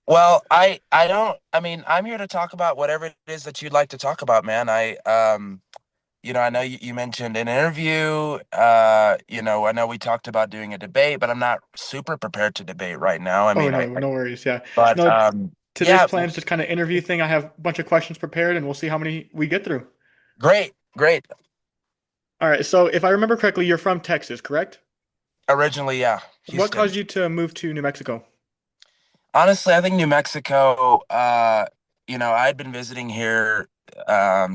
Well, I don't I mean, I'm here to talk about whatever it is that you'd like to talk about, man. I know you mentioned an interview. I know we talked about doing a debate, but I'm not super prepared to debate right now. I Oh mean, no, no worries. Yeah. but No, today's yeah, plan is just kind of interview thing. I have a bunch of questions prepared and we'll see how many we get through. great, great. All right. So if I remember correctly, you're from Texas, correct? Originally, yeah, What Houston. caused you to move to New Mexico? Honestly, I think New Mexico, I'd been visiting here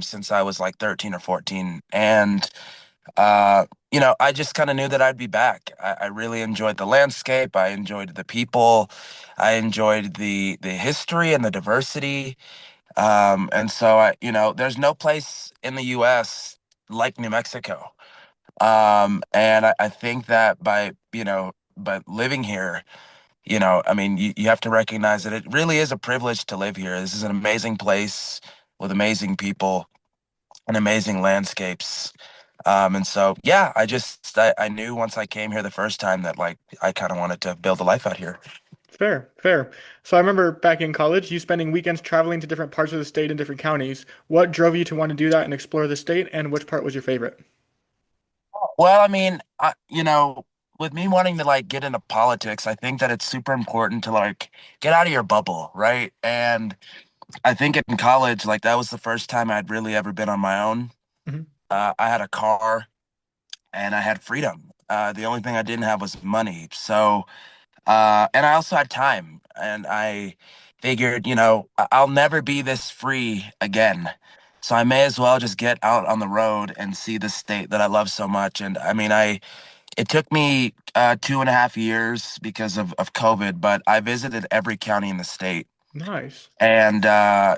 since I was like 13 or 14. And I just kind of knew that I'd be back. I really enjoyed the landscape. I enjoyed the people. I enjoyed the history and the diversity. And so there's no place in the US like New Mexico. And I think that by living here, I mean, you have to recognize that it really is a privilege to live here. This is an amazing place with amazing people and amazing landscapes. And so, yeah, I knew once I came here the first time that like I kind of wanted to build a life out here. Fair, fair. So I remember back in college, you spending weekends traveling to different parts of the state and different counties. What drove you to want to do that and explore the state, and which part was your favorite? Well, I mean, with me wanting to like get into politics, I think that it's super important to like get out of your bubble, right? And I think in college, like that was the first time I'd really ever been on my own. Mhm. I had a car and I had freedom. The only thing I didn't have was money. And I also had time, and I figured, I'll never be this free again. So I may as well just get out on the road and see the state that I love so much. And I mean, it took me 2.5 years because of COVID, but I visited every county in the state. Nice. And I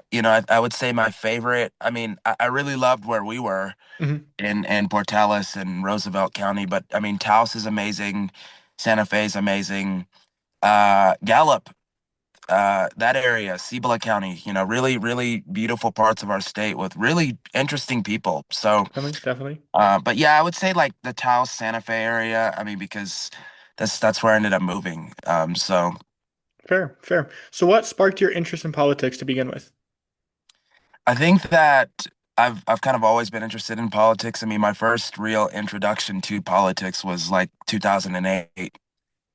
would say my favorite. I mean, I really loved where we were Mhm. in Portales and Roosevelt County, but I mean, Taos is amazing, Santa Fe is amazing, Gallup, that area, Cibola County, really, really beautiful parts of our state with really interesting people. So, Definitely, definitely. but yeah, I would say like the Taos, Santa Fe area. I mean, because that's where I ended up moving. So Fair, fair. So what sparked your interest in politics to begin with? I think that I've kind of always been interested in politics. I mean, my first real introduction to politics was like 2008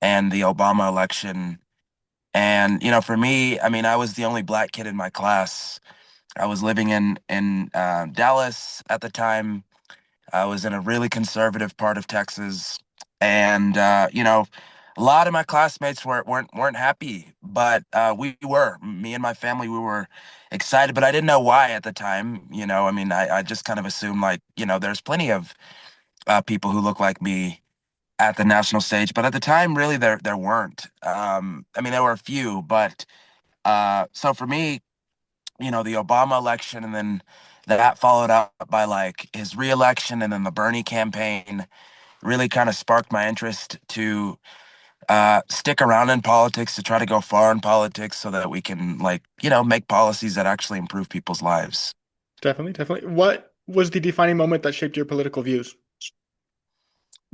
and the Obama election. And for me, I mean, I was the only black kid in my class. I was living in Dallas at the time. I was in a really conservative part of Texas, and a lot of my classmates weren't happy, but me and my family, we were excited, but I didn't know why at the time. I mean, I just kind of assumed like there's plenty of people who look like me at the national stage, but at the time, really, there weren't. I mean, there were a few, but so for me, the Obama election, and then that followed up by like his reelection, and then the Bernie campaign really kind of sparked my interest to stick around in politics, to try to go far in politics so that we can like, make policies that actually improve people's lives. Definitely, definitely. What was the defining moment that shaped your political views?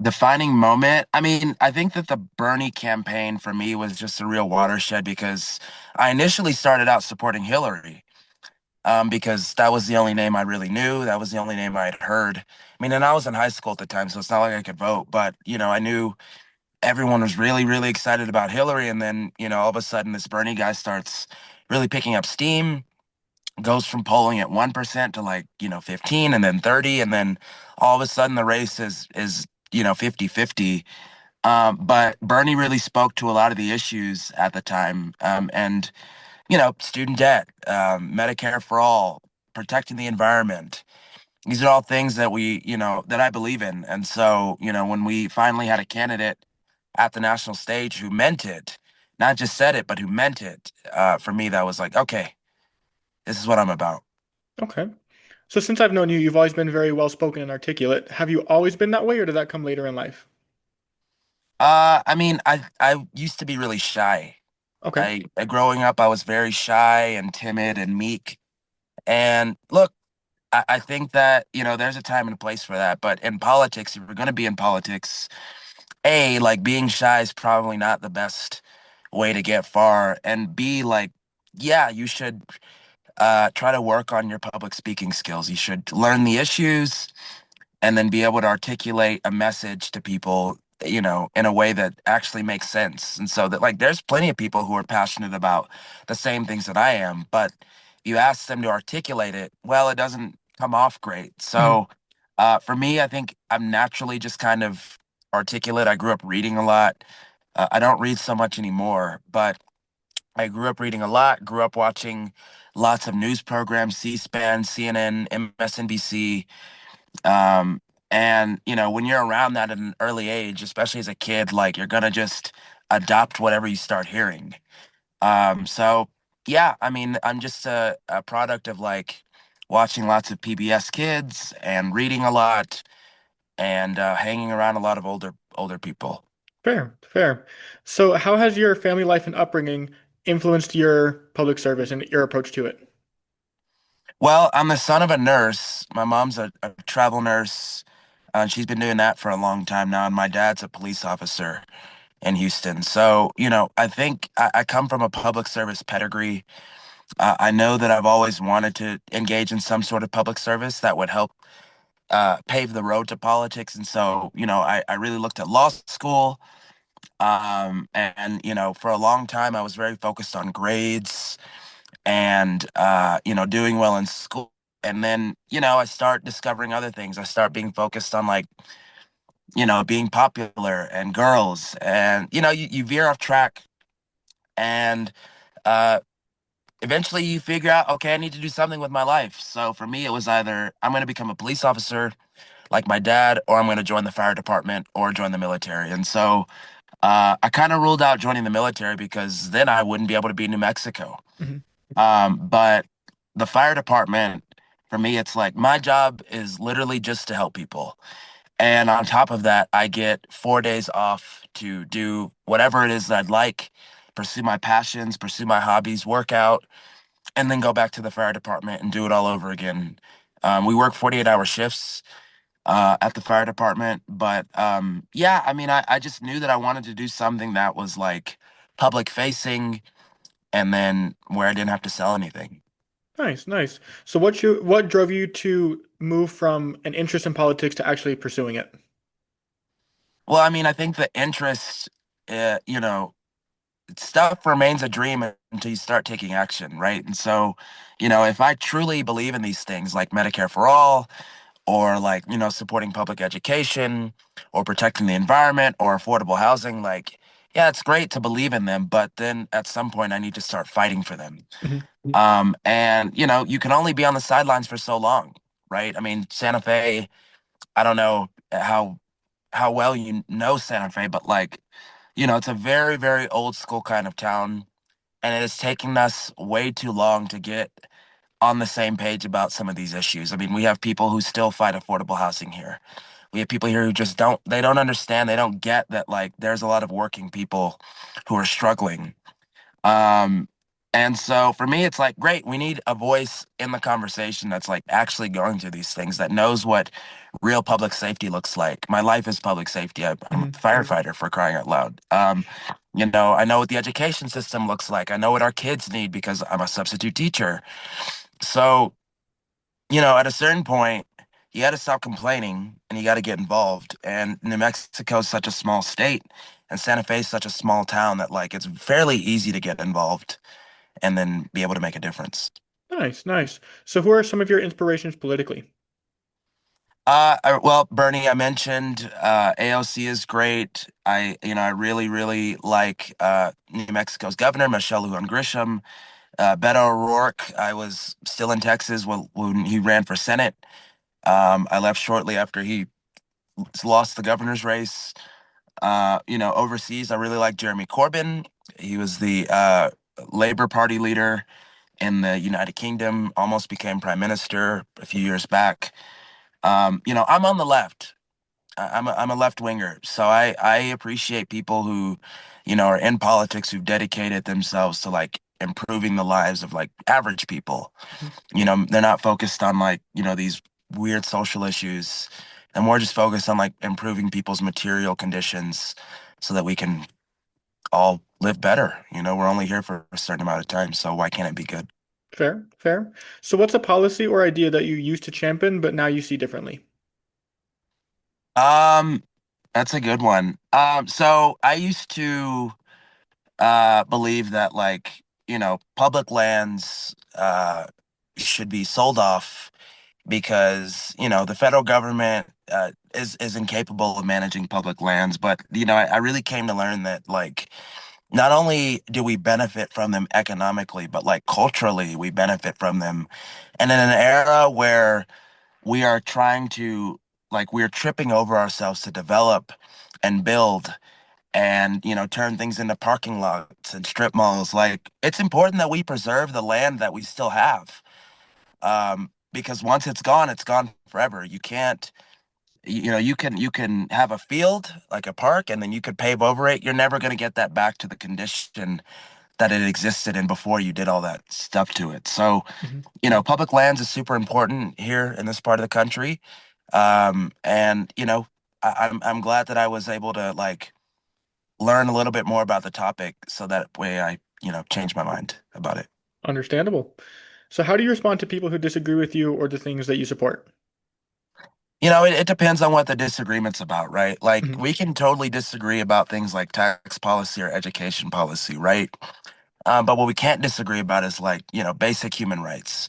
Defining moment. I mean, I think that the Bernie campaign for me was just a real watershed because I initially started out supporting Hillary. Because that was the only name I really knew. That was the only name I had heard. I mean, and I was in high school at the time, so it's not like I could vote, but I knew everyone was really, really excited about Hillary. And then, all of a sudden this Bernie guy starts really picking up steam, goes from polling at 1% to like, 15 and then 30. And then all of a sudden the race is 50-50. But Bernie really spoke to a lot of the issues at the time. And student debt, Medicare for all, protecting the environment. These are all things that that I believe in. And so, when we finally had a candidate at the national stage who meant it, not just said it, but who meant it, for me, that was like, okay, this is what I'm about. Okay. So since I've known you, you've always been very well spoken and articulate. Have you always been that way, or did that come later in life? I mean, I used to be really shy. Okay. Growing up, I was very shy and timid and meek. And look, I think that, there's a time and a place for that. But in politics, if you're going to be in politics, like being shy is probably not the best way to get far. And B, like, yeah, you should try to work on your public speaking skills. You should learn the issues and then be able to articulate a message to people, in a way that actually makes sense. And so that, like, there's plenty of people who are passionate about the same things that I am, but you ask them to articulate it, well, it doesn't come off great. Mhm. So for me, I think I'm naturally just kind of articulate. I grew up reading a lot. I don't read so much anymore, but I grew up reading a lot, grew up watching lots of news programs, C-SPAN, CNN, MSNBC. Um, and when you're around that at an early age, especially as a kid, like you're gonna just adopt whatever you start hearing. So yeah, I mean, I'm just a product of like watching lots of PBS Kids and reading a lot and hanging around a lot of older people. Fair, fair. So, how has your family life and upbringing influenced your public service and your approach to it? Well, I'm the son of a nurse. My mom's a travel nurse. She's been doing that for a long time now, and my dad's a police officer in Houston. So, I think I come from a public service pedigree. I know that I've always wanted to engage in some sort of public service that would help pave the road to politics. And so, I really looked at law school. And, for a long time, I was very focused on grades and, doing well in school. And then, I start discovering other things. I start being focused on like, being popular and girls. And, you veer off track and uh, eventually you figure out, okay, I need to do something with my life. So for me, it was either I'm going to become a police officer like my dad, or I'm going to join the fire department or join the military. And so I kind of ruled out joining the military because then I wouldn't be able to be in New Mexico. Mhm. But the fire department, for me, it's like my job is literally just to help people. And on top of that, I get 4 days off to do whatever it is that I'd like, pursue my passions, pursue my hobbies, work out, and then go back to the fire department and do it all over again. We work 48-hour shifts at the fire department, but yeah, I mean, I just knew that I wanted to do something that was like public facing and then where I didn't have to sell anything. Nice, nice. So, what drove you to move from an interest in politics to actually pursuing it? Well, I mean, I think the interest, uh, you know, stuff remains a dream until you start taking action, right? And so, if I truly believe in these things like Medicare for all, or like, supporting public education, or protecting the environment, or affordable housing, like, yeah, it's great to believe in them, but then at some point I need to start fighting for them. Mhm. And, you can only be on the sidelines for so long, right? I mean, Santa Fe, I don't know how well you know Santa Fe, but like, it's a very, very old school kind of town and it is taking us way too long to get on the same page about some of these issues. I mean, we have people who still fight affordable housing here. We have people here who just they don't understand, they don't get that like there's a lot of working people who are struggling. Um, and so for me, it's like, great, we need a voice in the conversation that's like actually going through these things, that knows what real public safety looks like. My life is public safety. I'm a Mhm. firefighter for crying out loud. I know what the education system looks like. I know what our kids need because I'm a substitute teacher. So, at a certain point, you got to stop complaining and you got to get involved. And New Mexico is such a small state, and Santa Fe is such a small town that like it's fairly easy to get involved and then be able to make a difference. Nice, nice. So, who are some of your inspirations politically? Well, Bernie, I mentioned AOC is great. I really, really like New Mexico's governor, Michelle Lujan Grisham. Beto O'Rourke, I was still in Texas when he ran for Senate. I left shortly after he lost the governor's race. Overseas, I really like Jeremy Corbyn. He was the Labour Party leader in the United Kingdom, almost became prime minister a few years back. I'm on the left. I'm a left winger, so I appreciate people who, are in politics who've dedicated themselves to like improving the lives of like average people. Mhm. They're not focused on like, these weird social issues. They're more just focused on like improving people's material conditions so that we can all live better. We're only here for a certain amount of time, so why can't it be good? Fair, fair. So what's a policy or idea that you used to champion, but now you see differently? Um, that's a good one. So I used to believe that public lands should be sold off because the federal government is incapable of managing public lands. But I really came to learn that not only do we benefit from them economically, but culturally we benefit from them. And in an era where we are trying to we're tripping over ourselves to develop and build and turn things into parking lots and strip malls, it's important that we preserve the land that we still have, because once it's gone forever. You can't you can have a field like a park, and then you could pave over it. You're never going to get that back to the condition that it existed in before you did all that stuff to it. So Hmm. public lands is super important here in this part of the country. And I'm glad that I was able to learn a little bit more about the topic so that way I change my mind about it. Understandable. So how do you respond to people who disagree with you or the things that you support? It depends on what the disagreement's about, right? Like Hmm. we can totally disagree about things like tax policy or education policy, right? But what we can't disagree about is basic human rights.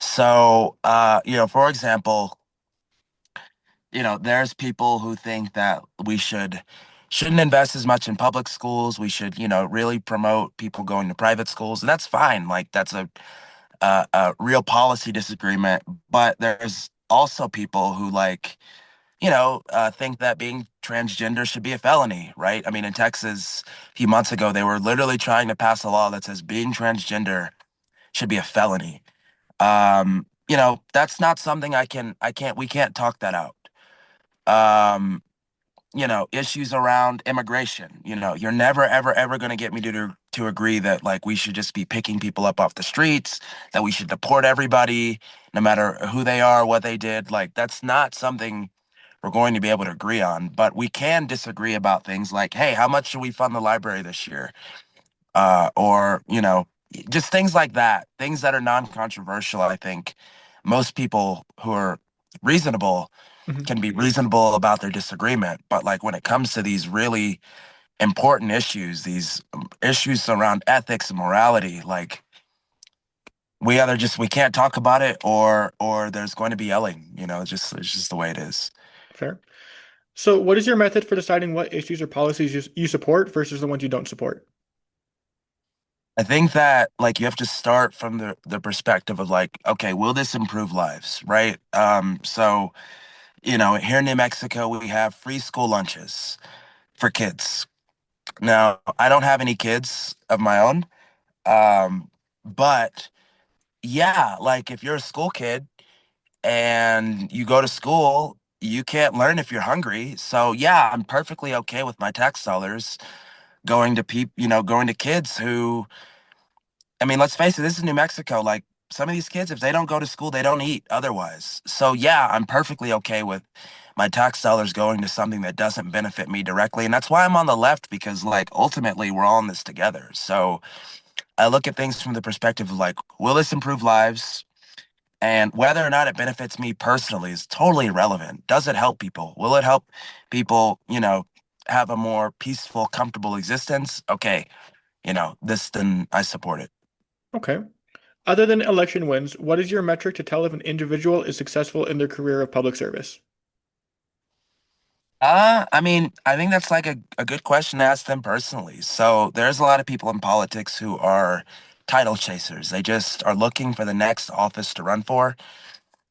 So, for example, there's people who think that we shouldn't invest as much in public schools. We should, really promote people going to private schools, and that's fine. Like that's a real policy disagreement. But there's also people who think that being transgender should be a felony, right? I mean, in Texas, a few months ago, they were literally trying to pass a law that says being transgender should be a felony. That's not something we can't talk that out. Um, issues around immigration. You're never, ever, ever going to get me to agree that we should just be picking people up off the streets, that we should deport everybody, no matter who they are, what they did. That's not something we're going to be able to agree on. But we can disagree about things like, hey, how much should we fund the library this year? Or just things like that, things that are non-controversial. I think most people who are reasonable Hmm. can be reasonable about their disagreement. But when it comes to these really important issues, these issues around ethics and morality, we can't talk about it, or there's going to be yelling. It's just the way it is. Fair. So what is your method for deciding what issues or policies you support versus the ones you don't support? I think that you have to start from the perspective of okay, will this improve lives, right? So here in New Mexico, we have free school lunches for kids. Now, I don't have any kids of my own, but yeah, if you're a school kid and you go to school, you can't learn if you're hungry. So yeah, I'm perfectly okay with my tax dollars going to kids who, I mean, let's face it, this is New Mexico. Some of these kids, if they don't go to school, they don't eat otherwise. So yeah, I'm perfectly okay with my tax dollars going to something that doesn't benefit me directly. And that's why I'm on the left, because ultimately we're all in this together. So I look at things from the perspective of will this improve lives? And whether or not it benefits me personally is totally irrelevant. Does it help people? Will it help people, have a more peaceful, comfortable existence? Okay, then I support it. Okay. Other than election wins, what is your metric to tell if an individual is successful in their career of public service? I mean, I think that's a good question to ask them personally. So there's a lot of people in politics who are title chasers. They just are looking for the next office to run for.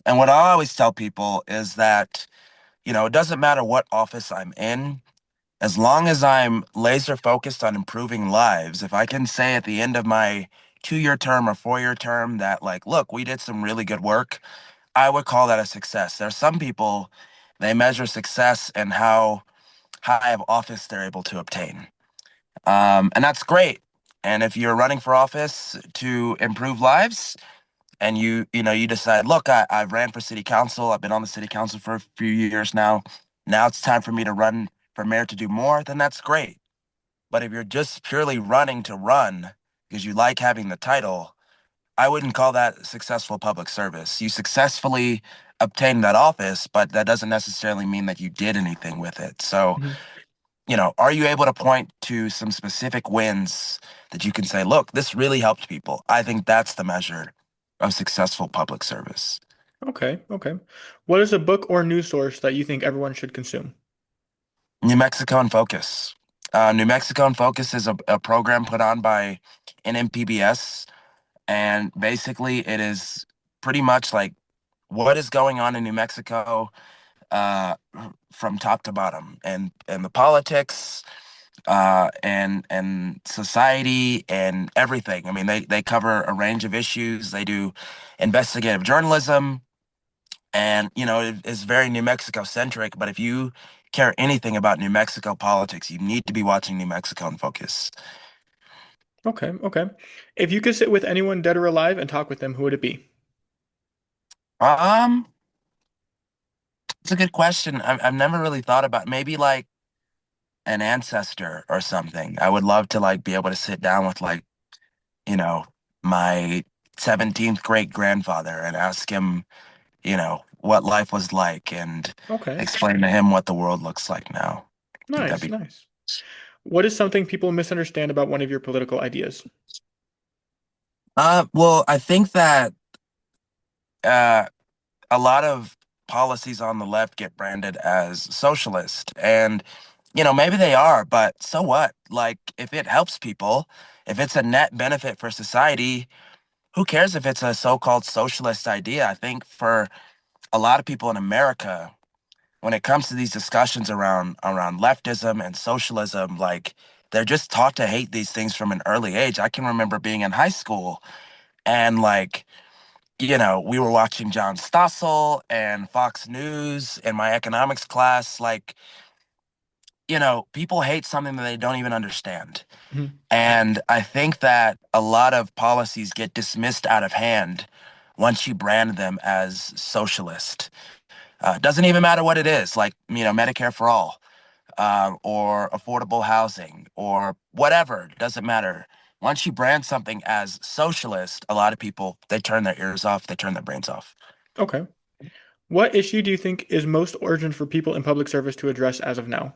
And what I always tell people is that, it doesn't matter what office I'm in, as long as I'm laser focused on improving lives. If I can say at the end of my 2-year term or 4-year term that look, we did some really good work, I would call that a success. There's some people, they measure success in how high of office they're able to obtain. And that's great. And if you're running for office to improve lives and you decide, look, I've ran for city council, I've been on the city council for a few years now. Now it's time for me to run for mayor to do more, then that's great. But if you're just purely running to run because you like having the title, I wouldn't call that successful public service. You successfully obtained that office, but that doesn't necessarily mean that you did anything with it. So, Mhm. are you able to point to some specific wins that you can say, look, this really helped people? I think that's the measure of successful public service. Okay, okay. What is a book or news source that you think everyone should consume? New Mexico in Focus. New Mexico in Focus is a program put on by NMPBS, and basically it is pretty much like what is going on in New Mexico uh, from top to bottom, and the politics and society and everything. I mean, they cover a range of issues. They do investigative journalism, and it's very New Mexico centric. But if you care anything about New Mexico politics, you need to be watching New Mexico in Focus. Okay, okay. If you could sit with anyone dead or alive and talk with them, who would it be? Um, it's a good question. I've never really thought about maybe like an ancestor or something. I would love to like be able to sit down with like, you know, my 17th great grandfather and ask him, what life was like and Okay, explain to him what the world looks like now. I think that'd nice, be. nice. What is something people misunderstand about one of your political ideas? Well, I think that uh, a lot of policies on the left get branded as socialist, and maybe they are, but so what? Like, if it helps people, if it's a net benefit for society, who cares if it's a so-called socialist idea? I think for a lot of people in America, when it comes to these discussions around leftism and socialism, like they're just taught to hate these things from an early age. I can remember being in high school and like, we were watching John Stossel and Fox News in my economics class. Like, people hate something that they don't even understand. Mhm. And I think that a lot of policies get dismissed out of hand once you brand them as socialist. Doesn't even matter what it is, like, Medicare for all, or affordable housing, or whatever, doesn't matter. Once you brand something as socialist, a lot of people, they turn their ears off, they turn their brains off. Okay. What issue do you think is most urgent for people in public service to address as of now?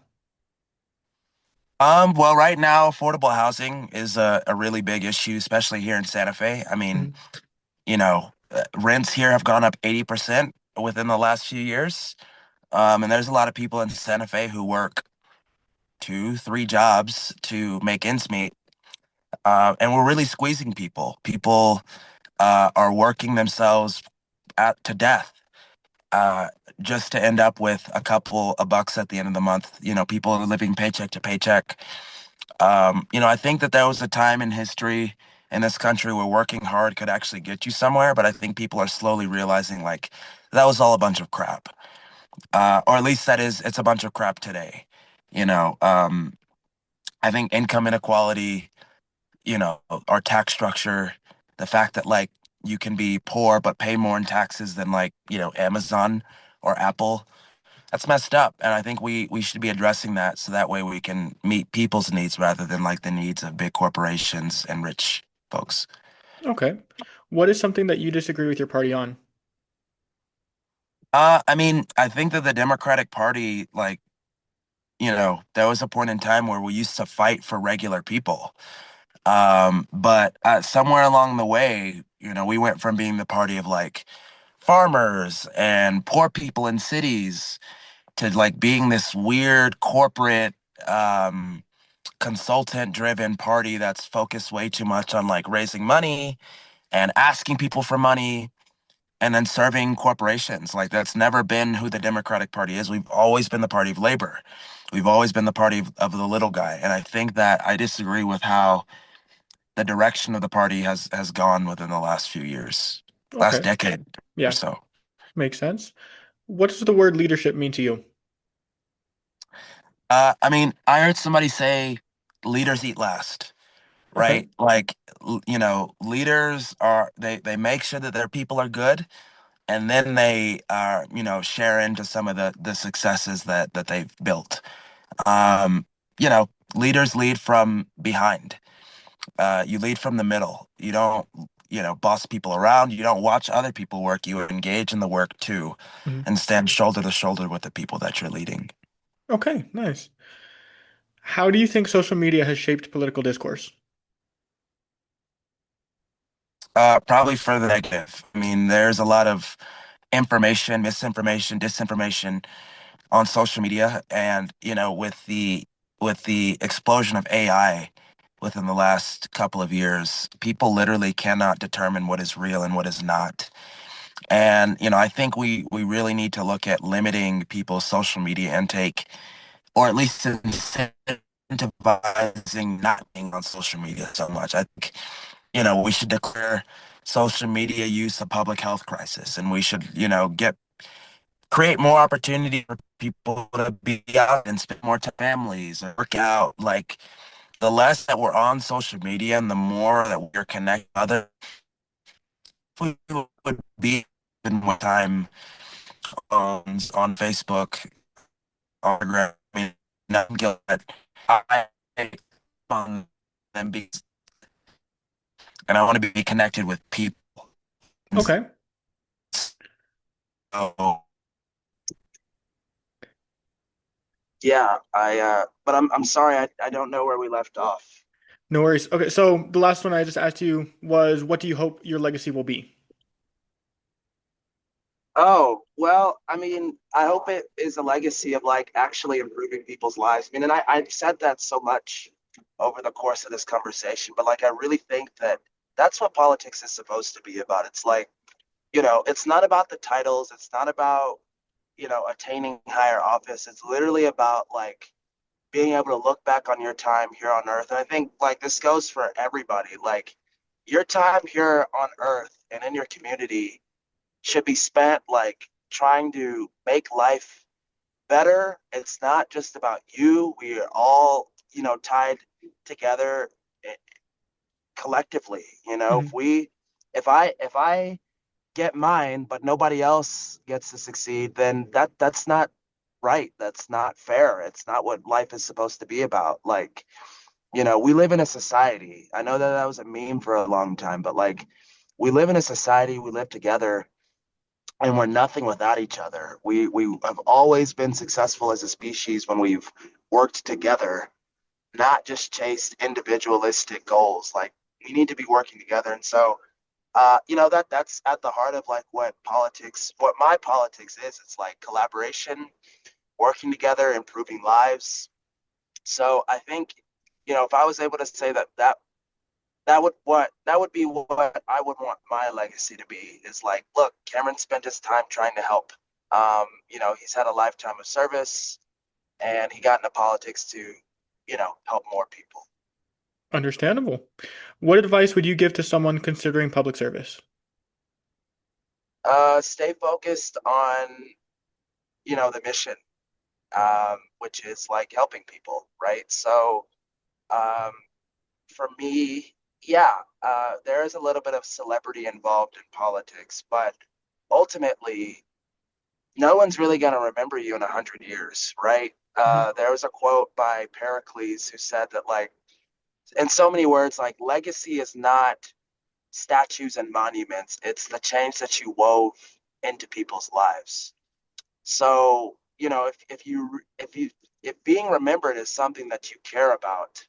Well, right now, affordable housing is a really big issue, especially here in Santa Fe. I mean, Mhm. rents here have gone up 80% within the last few years. And there's a lot of people in Santa Fe who work two, three jobs to make ends meet. And we're really squeezing people. People are working themselves to death uh, just to end up with a couple of bucks at the end of the month. People are living paycheck to paycheck. I think that there was a time in history in this country where working hard could actually get you somewhere, but I think people are slowly realizing like that was all a bunch of crap. Or at least it's a bunch of crap today. You know, um, I think income inequality, our tax structure, the fact that like you can be poor but pay more in taxes than like, Amazon or Apple, that's messed up. And I think we should be addressing that so that way we can meet people's needs rather than like the needs of big corporations and rich folks. Okay. What is something that you disagree with your party on? I mean, I think that the Democratic Party, like, there was a point in time where we used to fight for regular people. But somewhere along the way, we went from being the party of like farmers and poor people in cities to like being this weird corporate um, consultant driven party that's focused way too much on like raising money and asking people for money and then serving corporations. Like that's never been who the Democratic Party is. We've always been the party of labor. We've always been the party of the little guy. And I think that I disagree with how the direction of the party has gone within the last few years, last Okay. decade or Yeah, so. makes sense. What does the word leadership mean to you? I mean, I heard somebody say leaders eat last, Okay. right? Like, leaders they make sure that their people are good, and then they are, share into some of the successes that they've built. Um, Leaders lead from behind. You lead from the middle. You don't, boss people around. You don't watch other people work. You engage in the work too, Mhm. and stand shoulder to shoulder with the people that you're leading. Okay, nice. How do you think social media has shaped political discourse? Probably for the negative. I mean, there's a lot of information, misinformation, disinformation on social media, and with the explosion of AI within the last couple of years, people literally cannot determine what is real and what is not. And I think we really need to look at limiting people's social media intake, or at least incentivizing not being on social media so much. I think we should declare social media use a public health crisis, and we should get create more opportunity for people to be out and spend more time with families and work out. Like, the less that we're on social media and the more that we're connected with others, we would be in more time on Facebook, on Instagram. I mean, not guilt that I on them because, and I want to be connected with people. And Okay, so yeah, but I'm sorry, I don't know where we left off. no worries. Okay, so the last one I just asked you was, what do you hope your legacy will be? Oh, well, I mean, I hope it is a legacy of like actually improving people's lives. I mean, and I've said that so much over the course of this conversation, but like I really think that that's what politics is supposed to be about. It's like, it's not about the titles, it's not about, attaining higher office. It's literally about like being able to look back on your time here on earth. And I think like this goes for everybody. Like your time here on earth and in your community should be spent like trying to make life better. It's not just about you. We are all, tied together collectively. If Mhm. we, if I get mine, but nobody else gets to succeed, then that's not right. That's not fair. It's not what life is supposed to be about. Like, we live in a society. I know that that was a meme for a long time, but like, we live in a society. We live together and we're nothing without each other. We have always been successful as a species when we've worked together, not just chased individualistic goals. Like we need to be working together. And so, that's at the heart of like what my politics is. It's like collaboration, working together, improving lives. So I think, if I was able to say that would be what I would want my legacy to be is like, look, Cameron spent his time trying to help. He's had a lifetime of service and he got into politics to, help more people. Understandable. What advice would you give to someone considering public service? Stay focused on, the mission, which is like helping people, right? So, um, for me, yeah, there is a little bit of celebrity involved in politics, but ultimately, no one's really going to remember you in 100 years, right? Mhm. There was a quote by Pericles who said that, like, in so many words, like, legacy is not statues and monuments, it's the change that you wove into people's lives. So, if being remembered is something that you care about,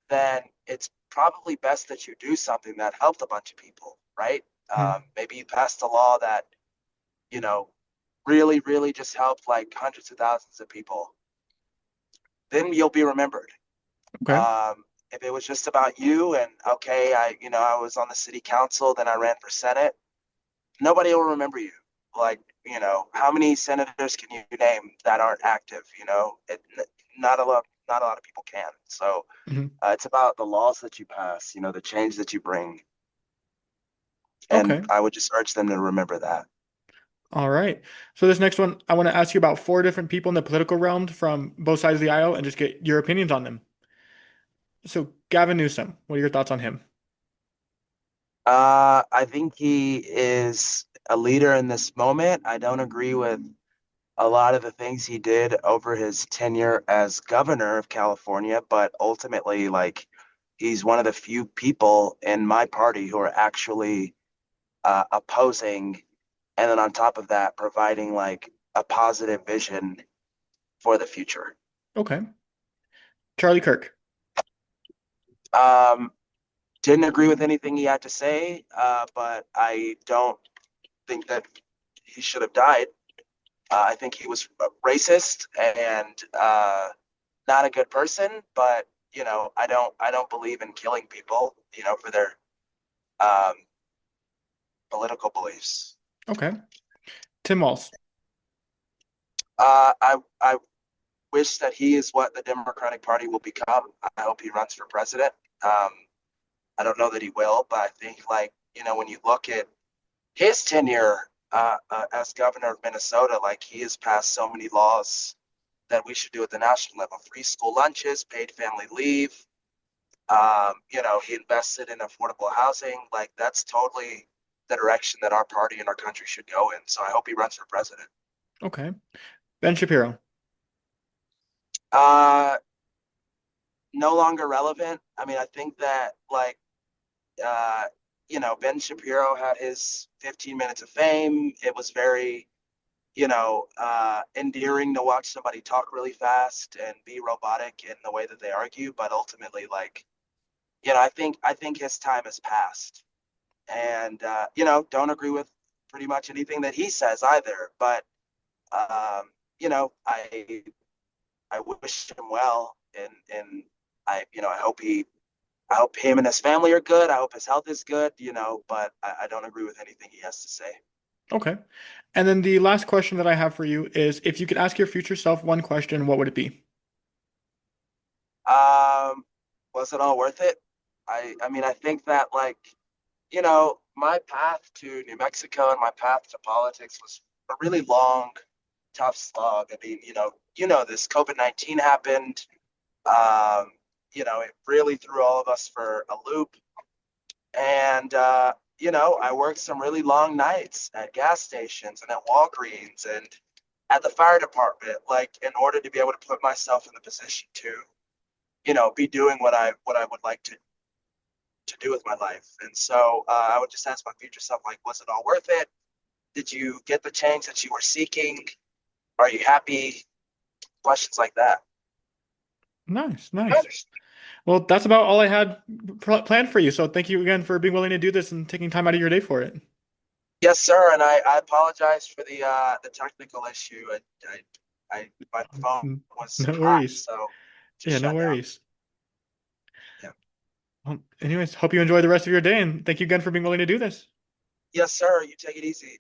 then it's probably best that you do something that helped a bunch of people, right? Mhm. Maybe you passed a law that, you know, really, really just helped like hundreds of thousands of people. Then you'll be remembered. Okay. If it was just about you and okay, I was on the city council, then I ran for Senate, nobody will remember you. Like, how many senators can you name that aren't active? Not a lot of people can. So Mhm. it's about the laws that you pass, the change that you bring. And Okay. I would just urge them to remember that. All right. So this next one, I want to ask you about four different people in the political realm from both sides of the aisle and just get your opinions on them. So Gavin Newsom, what are your thoughts on him? I think he is a leader in this moment. I don't agree with a lot of the things he did over his tenure as governor of California, but ultimately, like, he's one of the few people in my party who are actually opposing, and then on top of that, providing like a positive vision for the future. Okay. Charlie Kirk. Um, didn't agree with anything he had to say, but I don't think that he should have died. I think he was racist and not a good person, but I don't believe in killing people, for their um, political beliefs. Okay. Tim Walz. I wish that he is what the Democratic Party will become. I hope he runs for president. Um, I don't know that he will, but I think, like, when you look at his tenure as governor of Minnesota, like, he has passed so many laws that we should do at the national level: free school lunches, paid family leave. He invested in affordable housing. Like, that's totally the direction that our party and our country should go in. So I hope he runs for president. Okay. Ben Shapiro. Uh, no longer relevant. I mean, I think that, like, uh, Ben Shapiro had his 15 minutes of fame. It was very, endearing to watch somebody talk really fast and be robotic in the way that they argue. But ultimately, like, I think his time has passed, and don't agree with pretty much anything that he says either. But um, I wish him well, and I hope him and his family are good. I hope his health is good, but I don't agree with anything he has to say. Okay. And then the last question that I have for you is if you could ask your future self one question, what would it be? Um, was it all worth it? I mean, I think that, like, my path to New Mexico and my path to politics was a really long, tough slog. I mean, this COVID-19 happened. Um, it really threw all of us for a loop. And, I worked some really long nights at gas stations and at Walgreens and at the fire department, like, in order to be able to put myself in the position to, be doing what I would like to do with my life. And so I would just ask my future self, like, was it all worth it? Did you get the change that you were seeking? Are you happy? Questions like that. Nice, nice. Well, that's about all I had planned for you. So thank you again for being willing to do this and taking time out of your day for it. Yes, sir. And I apologize for the technical issue. My phone was No hot, worries. so just Yeah, no shut down. worries. Yeah. Anyways, hope you enjoy the rest of your day and thank you again for being willing to do this. Yes, sir. You take it easy.